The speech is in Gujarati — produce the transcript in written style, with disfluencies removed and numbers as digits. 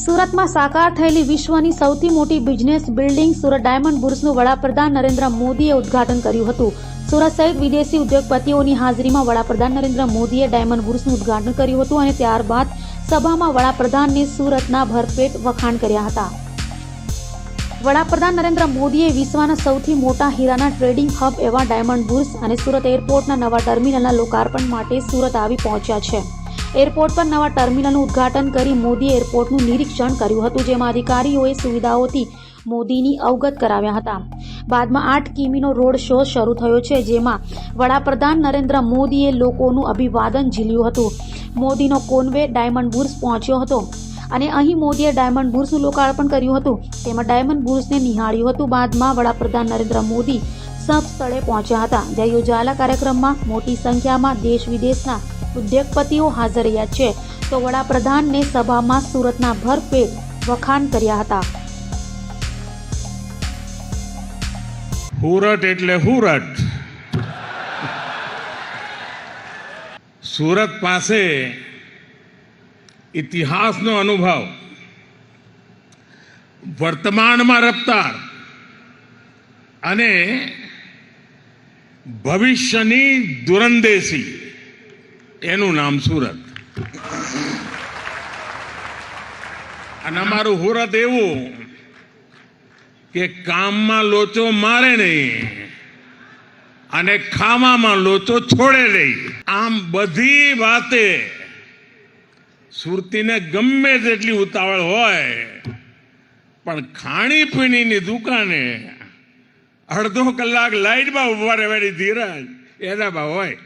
સુરતમાં સાકાર થયેલી વિશ્વની સૌથી મોટી બિઝનેસ બિલ્ડિંગ સુરત ડાયમંડ બુર્સનું વડાપ્રધાન નરેન્દ્ર મોદીએ ઉદ્ઘાટન કર્યું હતું। સુરત સહિત વિદેશી ઉદ્યોગપતિઓની હાજરીમાં વડાપ્રધાન નરેન્દ્ર મોદીએ ડાયમંડ બુર્સનું ઉદ્ઘાટન કર્યું હતું અને ત્યારબાદ સભામાં વડાપ્રધાનને સુરતના ભરપેટ વખાણ કર્યા હતા। વડાપ્રધાન નરેન્દ્ર મોદીએ વિશ્વના સૌથી મોટા હીરાના ટ્રેડિંગ હબ એવા ડાયમંડ બુર્સ અને સુરત એરપોર્ટના નવા ટર્મિનલના લોકાર્પણ માટે સુરત આવી પહોંચ્યા છે। એરપોર્ટ પર નવા ટર્મિનલનું ઉદ્ઘાટન કરી મોદીએ એરપોર્ટનું નિરીક્ષણ કર્યું હતું, જેમાં અધિકારીઓએ સુવિધાઓથી મોદીની અવગત કરાવ્યા હતા। બાદમાં 8 કિમીનો રોડ શો શરૂ થયો છે, જેમાં વડાપ્રધાન નરેન્દ્ર મોદીએ લોકોનું અભિવાદન ઝીલ્યું હતું। મોદીનો કોન્વે ડાયમંડ બુર્સ પહોંચ્યો હતો અને અહીં મોદીએ ડાયમંડ બુર્સનું લોકાર્પણ કર્યું હતું, તેમાં ડાયમંડ બુર્સને નિહાળ્યું હતું। બાદમાં વડાપ્રધાન નરેન્દ્ર મોદી સબ સ્થળે પહોંચ્યા હતા, જ્યાં યોજાયેલા કાર્યક્રમમાં મોટી સંખ્યામાં દેશ વિદેશના ઉદ્યોગપતિઓ હાજર રહ્યા છે, તો વડાપ્રધાનને સભામાં સુરતના ભરપેટ વખાણ કર્યા હતા। હુરટ એટલે હુરટ। સુરત પાસે ઇતિહાસનો અનુભવ, વર્તમાનમાં રફતાર અને ભવિષ્યની દૂરંદેશી, એનું નામ સુરત। અને અમારું સુરત એવું કે કામમાં લોચો મારે નહીં અને ખાવામાં લોચો છોડે નહીં। આમ બધી વાતે સુરતીને ગમે તેટલી ઉતાવળ હોય, પણ ખાણીપીણીની દુકાને અડધો કલાક લાઈટમાં ઉભા રહેવાની ધીરજ એનામાં હોય।